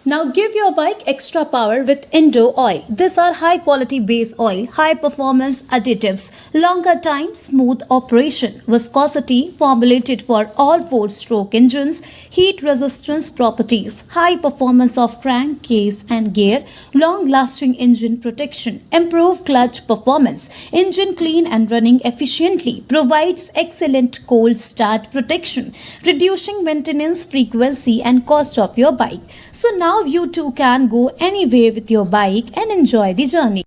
Now give your bike extra power with Indo Oil. These are high quality base oil, high performance additives, longer time, smooth operation, viscosity formulated for all 4-stroke engines, heat resistance properties, high performance of crank, case and gear, long lasting engine protection, improved clutch performance, engine clean and running efficiently, provides excellent cold start protection, reducing maintenance frequency and cost of your bike. So now you too can go anywhere with your bike and enjoy the journey.